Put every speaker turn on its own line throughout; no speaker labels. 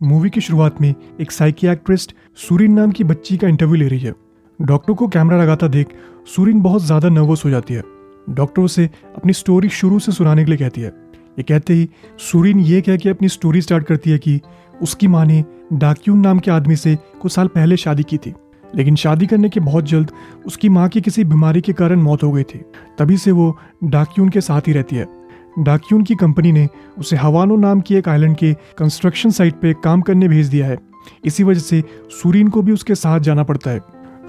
Movie की शुरुआत में एक साइकियाट्रिस्ट सूरिन नाम की बच्ची का इंटरव्यू ले रही है। डॉक्टर को कैमरा लगाता देख सूरिन बहुत ज़्यादा नर्वस हो जाती है। डॉक्टर उसे अपनी स्टोरी शुरू से सुनाने के लिए कहती है। ये कहते ही सूरिन ये कह के अपनी स्टोरी स्टार्ट करती है कि उसकी माँ ने डाक्यून नाम के आदमी से कुछ साल पहले शादी की थी, लेकिन शादी करने के बहुत जल्द उसकी माँ की किसी बीमारी के कारण मौत हो गई थी। तभी से वो डाक्यून के साथ ही रहती है। डाक्यून की कंपनी ने उसे हवानो नाम की एक आइलैंड के कंस्ट्रक्शन साइट पे काम करने भेज दिया है। इसी वजह से सूरिन को भी उसके साथ जाना पड़ता है।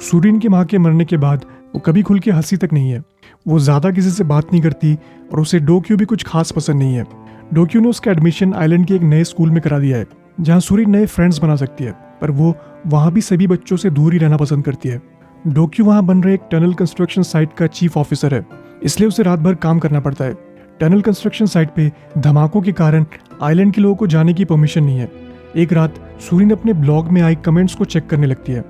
सूरिन की माँ के मरने के बाद वो कभी खुल के हंसी तक नहीं है। वो ज़्यादा किसी से बात नहीं करती और उसे डोक्यू भी कुछ खास पसंद नहीं है। डोक्यू ने उसका एडमिशन आइलैंड के एक नए स्कूल में करा दिया है, जहाँ सूरिन नए फ्रेंड्स बना सकती है, पर वो वहाँ भी सभी बच्चों से दूर ही रहना पसंद करती है। डोक्यू वहाँ बन रहे एक टनल कंस्ट्रक्शन साइट का चीफ ऑफिसर है, इसलिए उसे रात भर काम करना पड़ता है। टनल कंस्ट्रक्शन साइट पे धमाकों के कारण आइलैंड के लोगों को जाने की परमिशन नहीं है। एक रात सूरिन अपने ब्लॉग में आई कमेंट्स को चेक करने लगती है।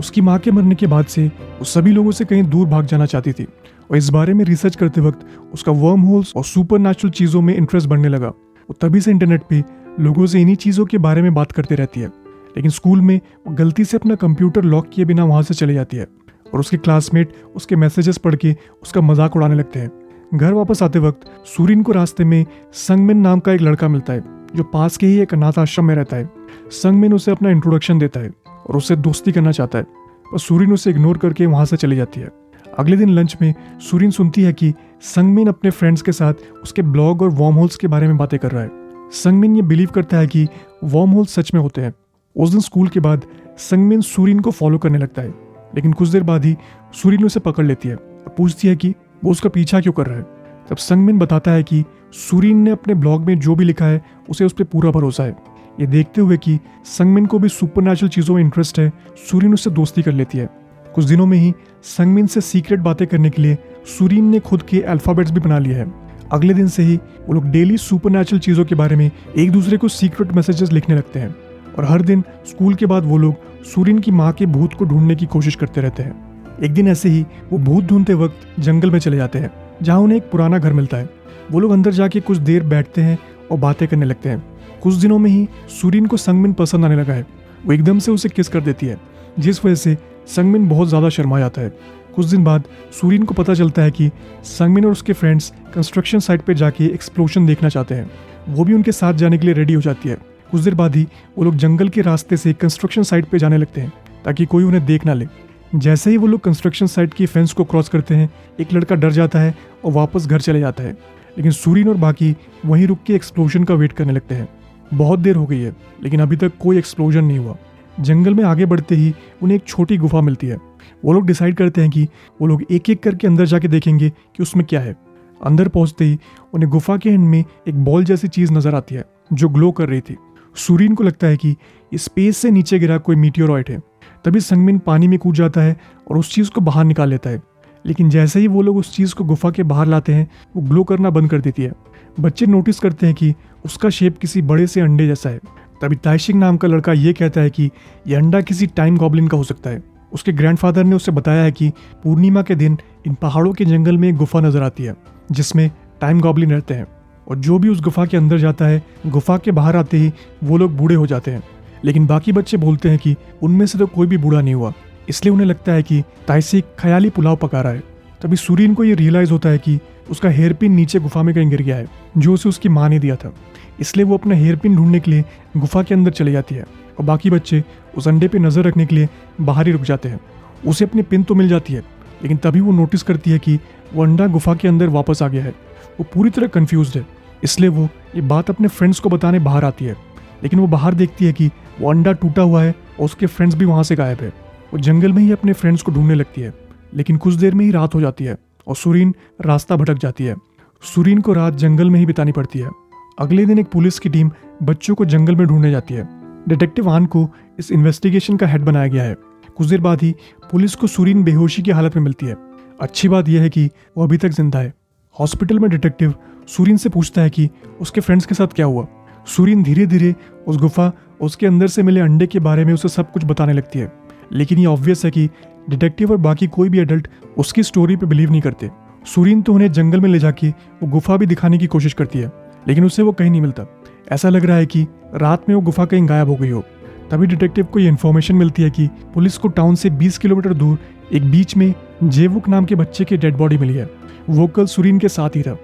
उसकी माँ के मरने के बाद से वो सभी लोगों से कहीं दूर भाग जाना चाहती थी और इस बारे में रिसर्च करते वक्त उसका वर्म होल्स और सुपर नेचुरल चीज़ों में इंटरेस्ट बढ़ने लगा। वो तभी से इंटरनेट पे लोगों से इन्हीं चीज़ों के बारे में बात करते रहती है। लेकिन स्कूल में वो गलती से अपना कंप्यूटर लॉक किए बिना वहाँ से चले जाती है और उसके क्लासमेट उसके मैसेजेस पढ़ के उसका मजाक उड़ाने लगते हैं। घर वापस आते वक्त सूरिन को रास्ते में संगमिन नाम का एक लड़का मिलता है, जो पास के ही एक अनाथ आश्रम में रहता है। संगमिन उसे अपना इंट्रोडक्शन देता है और उससे दोस्ती करना चाहता है, पर सूरिन उसे इग्नोर करके वहाँ से चली जाती है। अगले दिन लंच में सूरिन सुनती है कि संगमिन अपने फ्रेंड्स के साथ उसके ब्लॉग और वॉर्म होल्स के बारे में बातें कर रहा है। संगमिन ये बिलीव करता है कि वॉर्म होल्स सच में होते हैं। उस दिन स्कूल के बाद संगमिन सूरिन को फॉलो करने लगता है, लेकिन कुछ देर बाद ही सूरिन उसे पकड़ लेती है और पूछती है कि वो उसका पीछा क्यों कर रहा है। तब संगमिन बताता है कि सूरिन ने अपने ब्लॉग में जो भी लिखा है उसे उस पर पूरा भरोसा है। ये देखते हुए कि संगमिन को भी सुपरनैचुरल चीज़ों में इंटरेस्ट है, सूरिन उससे दोस्ती कर लेती है। कुछ दिनों में ही संगमिन से सीक्रेट बातें करने के लिए सूरिन ने खुद के अल्फ़ाबेट्स भी बना लिए हैं। अगले दिन से ही वो लोग डेली सुपरनैचुरल चीज़ों के बारे में एक दूसरे को सीक्रेट मैसेजेस लिखने लगते हैं और हर दिन स्कूल के बाद वो लोग सूरिन की माँ के भूत को ढूंढने की कोशिश करते रहते हैं। एक दिन ऐसे ही वो भूत ढूंढते वक्त जंगल में चले जाते हैं, जहाँ उन्हें एक पुराना घर मिलता है। वो लोग अंदर जाके कुछ देर बैठते हैं और बातें करने लगते हैं। कुछ दिनों में ही सूरिन को संगमिन पसंद आने लगा है। वो एकदम से उसे किस कर देती है, जिस वजह से संगमिन बहुत ज़्यादा शर्मा जाता है। कुछ दिन बाद सूरिन को पता चलता है कि संगमिन और उसके फ्रेंड्स कंस्ट्रक्शन साइट पर जाके एक्सप्लोजन देखना चाहते हैं। वो भी उनके साथ जाने के लिए रेडी हो जाती है। कुछ देर बाद ही वो लोग जंगल के रास्ते से कंस्ट्रक्शन साइट पर जाने लगते हैं ताकि कोई उन्हें देख ना ले। जैसे ही वो लोग कंस्ट्रक्शन साइट की फेंस को क्रॉस करते हैं, एक लड़का डर जाता है और वापस घर चले जाता है, लेकिन सूरिन और बाकी वहीं रुक के एक्सप्लोजन का वेट करने लगते हैं। बहुत देर हो गई है, लेकिन अभी तक कोई एक्सप्लोजन नहीं हुआ। जंगल में आगे बढ़ते ही उन्हें एक छोटी गुफा मिलती है। वो लोग डिसाइड करते हैं कि वो लोग एक एक करके अंदर जाके देखेंगे कि उसमें क्या है। अंदर पहुंचते ही उन्हें गुफा के एंड में एक बॉल जैसी चीज़ नजर आती है जो ग्लो कर रही थी। सूरिन को लगता है कि स्पेस से नीचे गिरा कोई मीटियोरॉइड है। तभी संगमिन पानी में कूद जाता है और उस चीज़ को बाहर निकाल लेता है, लेकिन जैसे ही वो लोग उस चीज़ को गुफा के बाहर लाते हैं, वो ग्लो करना बंद कर देती है। बच्चे नोटिस करते हैं कि उसका शेप किसी बड़े से अंडे जैसा है। तभी ताइशिंग नाम का लड़का ये कहता है कि यह अंडा किसी टाइम गॉब्लिन का हो सकता है। उसके ग्रैंडफादर ने उसे बताया है कि पूर्णिमा के दिन इन पहाड़ों के जंगल में एक गुफा नजर आती है जिसमें टाइम गॉब्लिन रहते हैं, और जो भी उस गुफा के अंदर जाता है, गुफा के बाहर आते ही वो लोग बूढ़े हो जाते हैं। लेकिन बाकी बच्चे बोलते हैं कि उनमें से तो कोई भी बूढ़ा नहीं हुआ, इसलिए उन्हें लगता है कि ताइसिक ख्याली पुलाव पका रहा है। तभी सूरिन को ये रियलाइज होता है कि उसका हेयरपिन नीचे गुफा में कहीं गिर गया है, जो उसे उसकी माँ ने दिया था। इसलिए वो अपना हेयरपिन ढूंढने के लिए गुफा के अंदर चली जाती है और बाकी बच्चे उस अंडे पे नजर रखने के लिए बाहर ही रुक जाते हैं। उसे अपनी पिन तो मिल जाती है, लेकिन तभी वो नोटिस करती है कि वो अंडा गुफा के अंदर वापस आ गया है। वो पूरी तरह कन्फ्यूज्ड है, इसलिए वो ये बात अपने फ्रेंड्स को बताने बाहर आती है। लेकिन वो बाहर देखती है कि वो अंडा टूटा हुआ है और उसके फ्रेंड्स भी वहाँ से गायब है। वो जंगल में ही अपने फ्रेंड्स को ढूंढने लगती है, लेकिन कुछ देर में ही रात हो जाती है और सूरिन रास्ता भटक जाती है। सूरिन को रात जंगल में ही बितानी पड़ती है। अगले दिन एक पुलिस की टीम बच्चों को जंगल में ढूंढने जाती है। डिटेक्टिव आन को इस इन्वेस्टिगेशन का हेड बनाया गया है। कुछ देर बाद ही पुलिस को सूरिन बेहोशी की हालत में मिलती है। अच्छी बात यह है कि वो अभी तक जिंदा है। हॉस्पिटल में डिटेक्टिव सूरिन से पूछता है कि उसके फ्रेंड्स के साथ क्या हुआ। सूरिन धीरे धीरे उस गुफा, उसके अंदर से मिले अंडे के बारे में उसे सब कुछ बताने लगती है, लेकिन ये ऑब्वियस है कि डिटेक्टिव और बाकी कोई भी एडल्ट उसकी स्टोरी पे बिलीव नहीं करते। सूरिन तो उन्हें जंगल में ले जाके वो गुफा भी दिखाने की कोशिश करती है, लेकिन उसे वो कहीं नहीं मिलता। ऐसा लग रहा है कि रात में वो गुफा कहीं गायब हो गई हो। तभी डिटेक्टिव को ये इन्फॉर्मेशन मिलती है कि पुलिस को टाउन से 20 किलोमीटर दूर एक बीच में जेवुक नाम के बच्चे की डेड बॉडी मिली है। वो कल सुरीन के साथ ही था।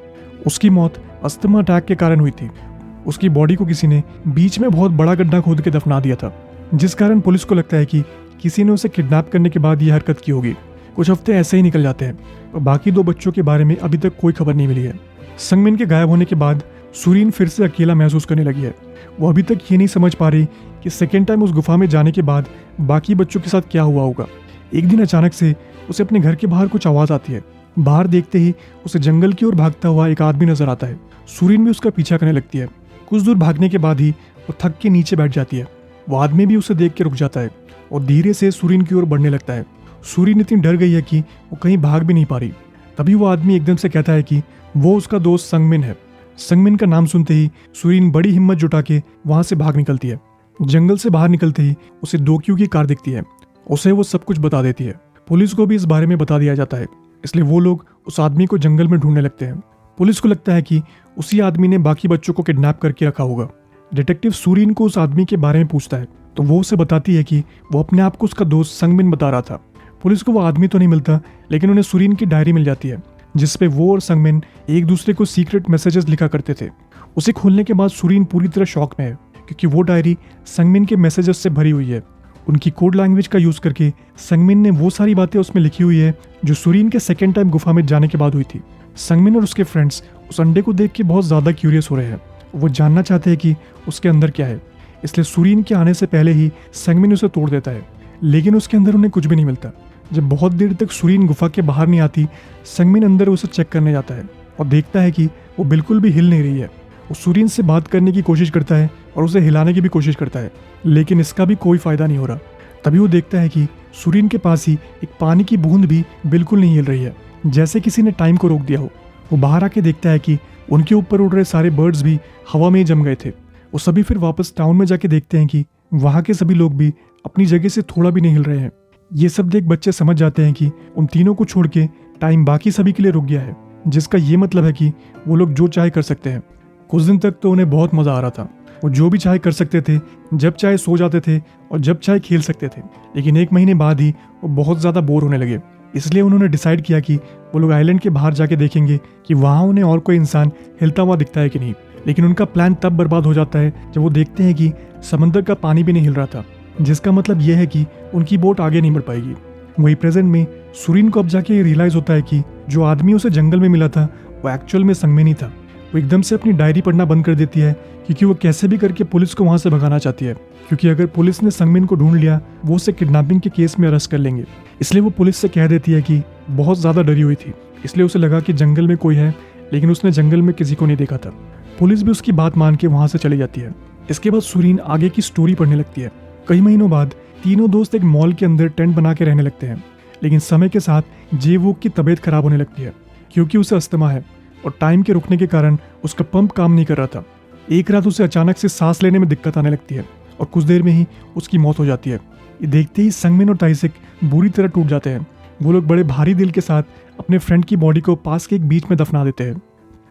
उसकी मौत अस्थमा अटैक के कारण हुई थी। उसकी बॉडी को किसी ने बीच में बहुत बड़ा गड्ढा खोद के दफना दिया था, जिस कारण पुलिस को लगता है कि किसी ने उसे किडनैप करने के बाद ये हरकत की होगी। कुछ हफ्ते ऐसे ही निकल जाते हैं और बाकी 2 बच्चों के बारे में अभी तक कोई खबर नहीं मिली है। संगमिन के गायब होने के बाद सुरीन फिर से अकेला महसूस करने लगी है। वो अभी तक ये नहीं समझ पा रही कि सेकेंड टाइम उस गुफा में जाने के बाद बाकी बच्चों के साथ क्या हुआ होगा। एक दिन अचानक से उसे अपने घर के बाहर कुछ आवाज़ आती है। बाहर देखते ही उसे जंगल की ओर भागता हुआ एक आदमी नजर आता है। सुरीन भी उसका पीछा करने लगती है। कुछ दूर भागने के बाद ही वो थक के नीचे बैठ जाती है। वो आदमी भी उसे देख के रुक जाता है और धीरे से सुरीन की ओर बढ़ने लगता है। सुरीन इतनी डर गई है कि वो कहीं भाग भी नहीं पा रही। तभी वो आदमी एकदम से कहता है कि वो उसका दोस्त संगमिन है। संगमिन का नाम सुनते ही सुरीन बड़ी हिम्मत जुटा के वहां से भाग निकलती है। जंगल से बाहर निकलते ही उसे डोक्यू की कार दिखती है। उसे वो सब कुछ बता देती है। पुलिस को भी इस बारे में बता दिया जाता है, इसलिए वो लोग उस आदमी को जंगल में ढूंढने लगते हैं। पुलिस को लगता है कि उसी आदमी ने बाकी बच्चों को किडनैप करके रखा होगा। डिटेक्टिव सुरीन को उस आदमी के बारे में पूछता है तो वो उसे बताती है कि वो अपने आप को उसका दोस्त संगमिन बता रहा था। पुलिस को वो आदमी तो नहीं मिलता, लेकिन उन्हें सुरीन की डायरी मिल जाती है, जिसपे वो और संगमिन एक दूसरे को सीक्रेट मैसेजेस लिखा करते थे। उसे खोलने के बाद सुरीन पूरी तरह शॉक में है, क्योंकि वो डायरी संगमिन के मैसेजेस से भरी हुई है। उनकी कोड लैंग्वेज का यूज करके संगमिन ने वो सारी बातें उसमें लिखी हुई है जो सुरीन के सेकेंड टाइम गुफा में जाने के बाद हुई थी। संगमिन और उसके फ्रेंड्स उस अंडे को देख के बहुत ज्यादा क्यूरियस हो रहे हैं। वो जानना चाहते हैं कि उसके अंदर क्या है, इसलिए सुरीन के आने से पहले ही संगमिन उसे तोड़ देता है, लेकिन उसके अंदर उन्हें कुछ भी नहीं मिलता। जब बहुत देर तक सुरीन गुफा के बाहर नहीं आती, संगमिन अंदर उसे चेक करने जाता है और देखता है कि वो बिल्कुल भी हिल नहीं रही है। वो सुरीन से बात करने की कोशिश करता है और उसे हिलाने की भी कोशिश करता है, लेकिन इसका भी कोई फायदा नहीं हो रहा। तभी वो देखता है कि सुरीन के पास ही एक पानी की बूंद भी बिल्कुल नहीं हिल रही है, जैसे किसी ने टाइम को रोक दिया हो। वो बाहर आके देखता है कि उनके ऊपर उड़ रहे सारे बर्ड्स भी हवा में ही जम गए थे। वो सभी फिर वापस टाउन में जाके देखते हैं कि वहाँ के सभी लोग भी अपनी जगह से थोड़ा भी नहीं हिल रहे हैं। ये सब देख बच्चे समझ जाते हैं कि उन तीनों को छोड़ के टाइम बाकी सभी के लिए रुक गया है, जिसका ये मतलब है कि वो लोग जो चाहे कर सकते हैं। कुछ दिन तक तो उन्हें बहुत मजा आ रहा था। वो जो भी चाहे कर सकते थे, जब चाहे सो जाते थे और जब चाहे खेल सकते थे। लेकिन 1 महीने बाद ही वो बहुत ज़्यादा बोर होने लगे, इसलिए उन्होंने डिसाइड किया कि वो लोग आइलैंड के बाहर जाके देखेंगे कि वहाँ उन्हें और कोई इंसान हिलता हुआ दिखता है कि नहीं। लेकिन उनका प्लान तब बर्बाद हो जाता है जब वो देखते हैं कि समंदर का पानी भी नहीं हिल रहा था, जिसका मतलब यह है कि उनकी बोट आगे नहीं बढ़ पाएगी। वही प्रेजेंट में सुरीन को अब जाके रियलाइज होता है कि जो आदमी उसे जंगल में मिला था वो एक्चुअल में संगमिन ही था। वो एकदम से अपनी डायरी पढ़ना बंद कर देती है, क्योंकि वो कैसे भी करके पुलिस को वहां से भगाना चाहती है, क्योंकि अगर पुलिस ने संगमिन को ढूंढ लिया वो उसे किडनैपिंग के केस में अरेस्ट कर लेंगे। इसलिए वो पुलिस से कह देती है कि बहुत ज़्यादा डरी हुई थी, इसलिए उसे लगा कि जंगल में कोई है, लेकिन उसने जंगल में किसी को नहीं देखा था। पुलिस भी उसकी बात मान के वहाँ से चली जाती है। इसके बाद सुरीन आगे की स्टोरी पढ़ने लगती है। कई महीनों बाद तीनों दोस्त एक मॉल के अंदर टेंट बना के रहने लगते हैं, लेकिन समय के साथ जेवुक की तबीयत खराब होने लगती है, क्योंकि उसे अस्थमा है और टाइम के रुकने के कारण उसका पंप काम नहीं कर रहा था। एक रात उसे अचानक से सांस लेने में दिक्कत आने लगती है और कुछ देर में ही उसकी मौत हो जाती है। ये देखते ही संगमिन और ताइसिक बुरी तरह टूट जाते हैं। वो लोग बड़े भारी दिल के साथ अपने फ्रेंड की बॉडी को पास के एक बीच में दफना देते हैं।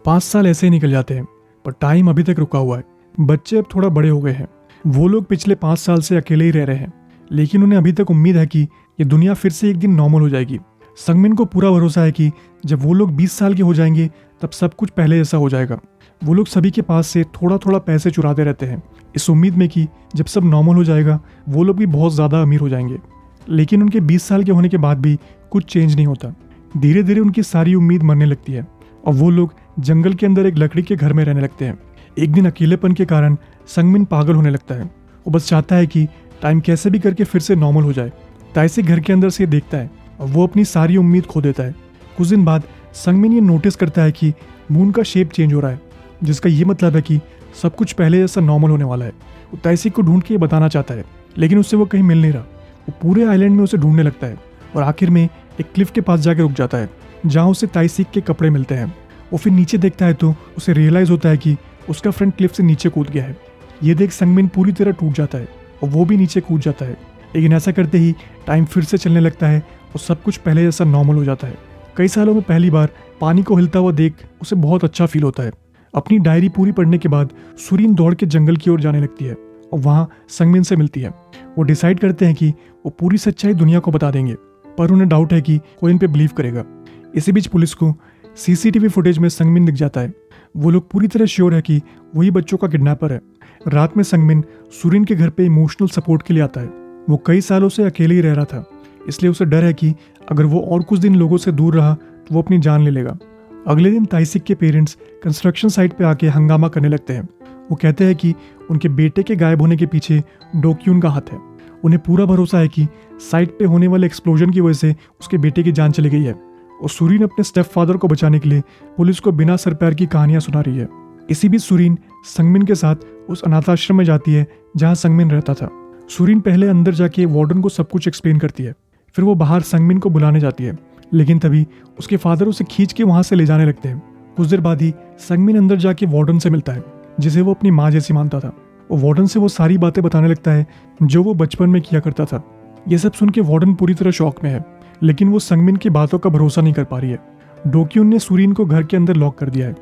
5 साल ऐसे ही निकल जाते हैं, पर टाइम अभी तक रुका हुआ है। बच्चे अब थोड़ा बड़े हो गए हैं। वो लोग पिछले 5 साल से अकेले ही रह रहे हैं, लेकिन उन्हें अभी तक उम्मीद है कि ये दुनिया फिर से एक दिन नॉर्मल हो जाएगी। संगमिन को पूरा भरोसा है कि जब वो लोग 20 साल के हो जाएंगे तब सब कुछ पहले जैसा हो जाएगा। वो लोग सभी के पास से थोड़ा थोड़ा पैसे चुराते रहते हैं, इस उम्मीद में कि जब सब नॉर्मल हो जाएगा वो लोग भी बहुत ज़्यादा अमीर हो जाएंगे। लेकिन उनके 20 साल के होने के बाद भी कुछ चेंज नहीं होता। धीरे धीरे उनकी सारी उम्मीद मरने लगती है और वो लोग जंगल के अंदर एक लकड़ी के घर में रहने लगते हैं। एक दिन अकेलेपन के कारण संगमिन पागल होने लगता है। वो बस चाहता है कि टाइम कैसे भी करके फिर से नॉर्मल हो जाए। ताइसिक घर के अंदर से देखता है और वो अपनी सारी उम्मीद खो देता है। कुछ दिन बाद संगमिन ये नोटिस करता है कि मून का शेप चेंज हो रहा है, जिसका ये मतलब है कि सब कुछ पहले जैसा नॉर्मल होने वाला है। वो ताइसिक को ढूंढ के बताना चाहता है, लेकिन उससे वो कहीं मिल नहीं रहा। वो पूरे आइलैंड में उसे ढूंढने लगता है और आखिर में एक क्लिफ के पास जाकर रुक जाता है, जहाँ उसे ताइसिक के कपड़े मिलते हैं। वो फिर नीचे देखता है तो उसे रियलाइज होता है कि उसका फ्रेंड क्लिफ से नीचे कूद गया है। ये देख संगमिन पूरी तरह टूट जाता है और वो भी नीचे कूद जाता है। लेकिन ऐसा करते ही टाइम फिर से चलने लगता है और सब कुछ पहले जैसा नॉर्मल हो जाता है। कई सालों में पहली बार पानी को हिलता हुआ देख उसे बहुत अच्छा फील होता है। अपनी डायरी पूरी पढ़ने के बाद सुरीन दौड़ के जंगल की ओर जाने लगती है और वहाँ संगमिन से मिलती है। वो डिसाइड करते हैं कि वो पूरी सच्चाई दुनिया को बता देंगे, पर उन्हें डाउट है कि कोई इन पे बिलीव करेगा। इसी बीच पुलिस को सीसीटीवी फुटेज में संगमिन दिख जाता है। वो लोग पूरी तरह श्योर है कि वही बच्चों का किडनैपर है। रात में संगमिन सुरीन के घर पे इमोशनल सपोर्ट के लिए आता है। वो कई सालों से अकेले ही रह रहा था, इसलिए उसे डर है कि अगर वो और कुछ दिन लोगों से दूर रहा तो वो अपनी जान ले लेगा। अगले दिन ताइसिक के पेरेंट्स कंस्ट्रक्शन साइट पे आके हंगामा करने लगते हैं। वो कहते हैं कि उनके बेटे के गायब होने के पीछे डोक्यून का हाथ है। उन्हें पूरा भरोसा है कि साइट पे होने वाले एक्सप्लोजन की वजह से उसके बेटे की जान चली गई है और सुरीन अपने स्टेप फादर को बचाने के लिए पुलिस को बिना सर पैर की कहानियां सुना रही है। इसी बीच सुरीन संगमिन के साथ उस अनाथाश्रम में जाती है जहां संगमिन रहता था। सुरीन पहले अंदर जाके वार्डन को सब कुछ एक्सप्लेन करती है, फिर वो बाहर संगमिन को बुलाने जाती है, लेकिन तभी उसके फादर उसे खींच के वहां से ले जाने लगते हैं। कुछ देर बाद ही संगमिन अंदर जाके वार्डन से मिलता है, जिसे वो अपनी माँ जैसी मानता था। वो वार्डन से वो सारी बातें बताने लगता है जो वो बचपन में किया करता था। ये सब सुन के वार्डन पूरी तरह शॉक में है, लेकिन वो संगमिन की बातों का भरोसा नहीं कर पा रही है। डोक्यून ने सुरीन को घर के अंदर लॉक कर दिया है,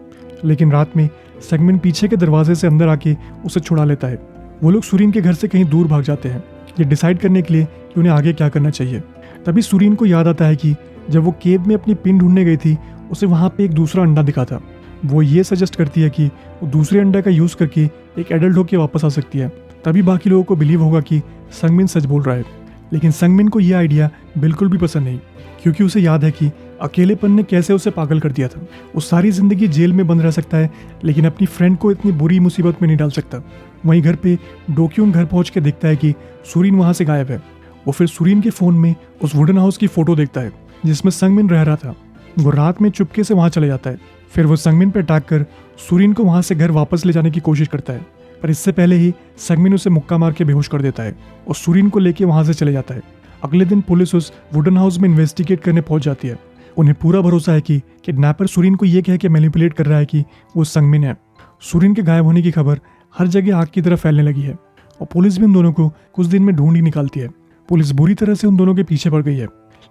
लेकिन रात में संगमिन पीछे के दरवाजे से अंदर आके उसे छुड़ा लेता है। वो लोग सुरीन के घर से कहीं दूर भाग जाते हैं, ये डिसाइड करने के लिए कि उन्हें आगे क्या करना चाहिए। तभी सुरीन को याद आता है कि जब वो केव में अपनी पिन ढूंढने गई थी, उसे वहाँ पे एक दूसरा अंडा दिखा था। वो ये सजेस्ट करती है कि वो दूसरे अंडे का यूज़ करके एक एडल्ट होकर वापस आ सकती है। तभी बाकी लोगों को बिलीव होगा कि संगमिन सच बोल रहा है। लेकिन संगमिन को यह आइडिया बिल्कुल भी पसंद नहीं, क्योंकि उसे याद है कि अकेलेपन ने कैसे उसे पागल कर दिया था। वो सारी जिंदगी जेल में बंद रह सकता है, लेकिन अपनी फ्रेंड को इतनी बुरी मुसीबत में नहीं डाल सकता। वहीं घर पे डोक्यून घर पहुंच के देखता है कि सुरीन वहां से गायब है। वो फिर सुरीन के फोन में उस वुडन हाउस की फोटो देखता है जिसमें संगमिन रह रहा था। वो रात में चुपके से वहां चले जाता है। फिर वो संगमिन पर अटैक कर सुरीन को वहां से घर वापस ले जाने की कोशिश करता है, पर इससे पहले ही संगमिन उसे मुक्का मार के बेहोश कर देता है और सुरीन को लेके वहां से चले जाता है। अगले दिन पुलिस उस वुडन हाउस में इन्वेस्टिगेट करने पहुंच जाती है। उन्हें पूरा भरोसा है कि किडनैपर सुरीन को यह कह के मैनिपुलेट कर रहा है कि वो संगमिन है। सुरीन के गायब होने की खबर हर जगह आग की तरह फैलने लगी है और पुलिस भी उन दोनों को कुछ दिन में ढूंढ ही निकालती है। पुलिस बुरी तरह से उन दोनों के पीछे पड़ गई है,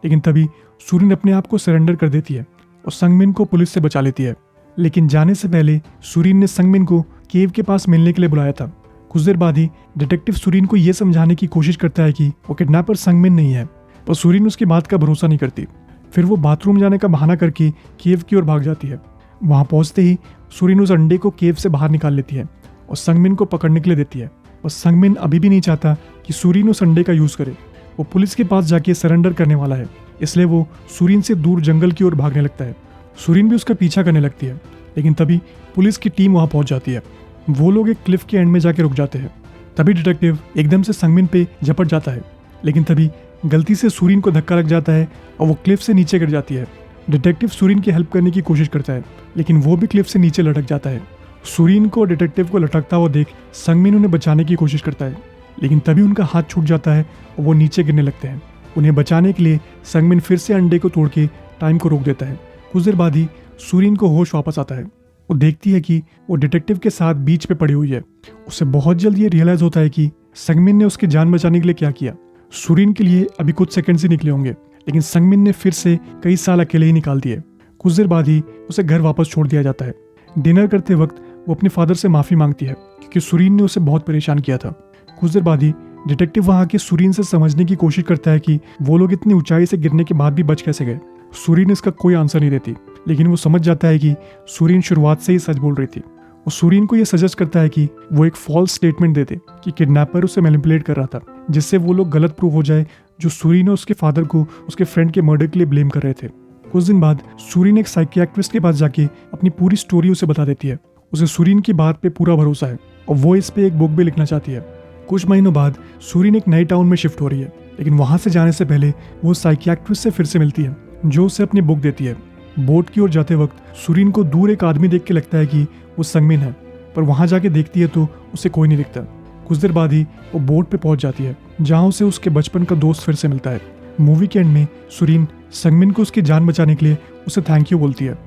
लेकिन तभी सुरीन अपने आप को सरेंडर कर देती है और संगमिन को पुलिस से बचा लेती है। लेकिन जाने से पहले सुरीन ने संगमिन को केव के पास मिलने के लिए बुलाया था। कुछ देर बाद ही डिटेक्टिव सुरीन को यह समझाने की कोशिश करता है कि वो किडनैपर संगमिन नहीं है, पर सुरीन उसकी बात का भरोसा नहीं करती। फिर वो बाथरूम जाने का बहाना करके केव की ओर भाग जाती है। वहां पहुंचते ही सुरीन उस अंडे को केव से बाहर निकाल लेती है और संगमिन को पकड़ने के लिए देती है। और संगमिन अभी भी नहीं चाहता कि सुरीन उस अंडे का यूज करे। वो पुलिस के पास जाके सरेंडर करने वाला है, इसलिए वो सुरीन से दूर जंगल की ओर भागने लगता है। सुरीन भी उसका पीछा करने लगती है, लेकिन तभी पुलिस की टीम वहां पहुंच जाती है। वो लोग एक क्लिफ के एंड में जाके रुक जाते हैं। तभी डिटेक्टिव एकदम से संगमिन पे झपट जाता है, लेकिन तभी गलती से सुरीन को धक्का लग जाता है और वो क्लिफ से नीचे गिर जाती है। डिटेक्टिव सुरीन की हेल्प करने की कोशिश करता है, लेकिन वो भी क्लिफ से नीचे लटक जाता है। सुरीन को डिटेक्टिव को लटकता हुआ देख संगमिन उन्हें बचाने की कोशिश करता है, लेकिन तभी उनका हाथ छूट जाता है और वो नीचे गिरने लगते हैं। उन्हें बचाने के लिए संगमिन फिर से अंडे को तोड़ के टाइम को रोक देता है। कुछ देर बाद ही सुरीन को होश वापस आता है। वो देखती है कि वो डिटेक्टिव के साथ बीच पे पड़ी हुई है। उसे बहुत जल्द ये रियलाइज होता है कि संगमिन ने उसकी जान बचाने के लिए क्या किया। सुरीन के लिए अभी कुछ सेकंड्स ही निकले होंगे, लेकिन संगमिन ने फिर से कई साल अकेले ही निकाल दिए। कुछ देर बाद ही उसे घर वापस छोड़ दिया जाता है। डिनर करते वक्त वो अपने फादर से माफी मांगती है क्योंकि सुरीन ने उसे बहुत परेशान किया था। कुछ देर बाद ही डिटेक्टिव वहां के सुरीन से समझने की कोशिश करता है कि वो लोग इतनी ऊंचाई से गिरने के बाद भी बच कैसे गए। सुरीन इसका कोई आंसर नहीं देती, लेकिन वो समझ जाता है कि सुरीन शुरुआत से ही सच बोल रही थी। वो सुरीन को यह सजेस्ट करता है कि वो एक फॉल्स स्टेटमेंट दे दे कि किडनैपर उसे मैनिपुलेट कर रहा था, जिससे वो लोग गलत प्रूव हो जाए जो सुरीन और उसके फादर को उसके फ्रेंड के मर्डर के लिए ब्लेम कर रहे थे। कुछ दिन बाद सुरीन एक साइकियाट्रिस्ट के पास जाके अपनी पूरी स्टोरी उसे बता देती है। उसे सुरीन की बात पे पूरा भरोसा है और वो इस पे एक बुक भी लिखना चाहती है। कुछ महीनों बाद सुरीन एक नए टाउन में शिफ्ट हो रही है, लेकिन वहां से जाने से पहले वो साइकियाट्रिस्ट से फिर से मिलती है, जो उसे अपनी बुक देती है। बोट की ओर जाते वक्त सुरीन को दूर एक आदमी देख के लगता है कि वो संगमिन है, पर वहां जाके देखती है तो उसे कोई नहीं दिखता। कुछ देर बाद ही वो बोट पे पहुंच जाती है, जहां उसे उसके बचपन का दोस्त फिर से मिलता है। मूवी के एंड में सुरीन संगमिन को उसकी जान बचाने के लिए उसे थैंक यू बोलती है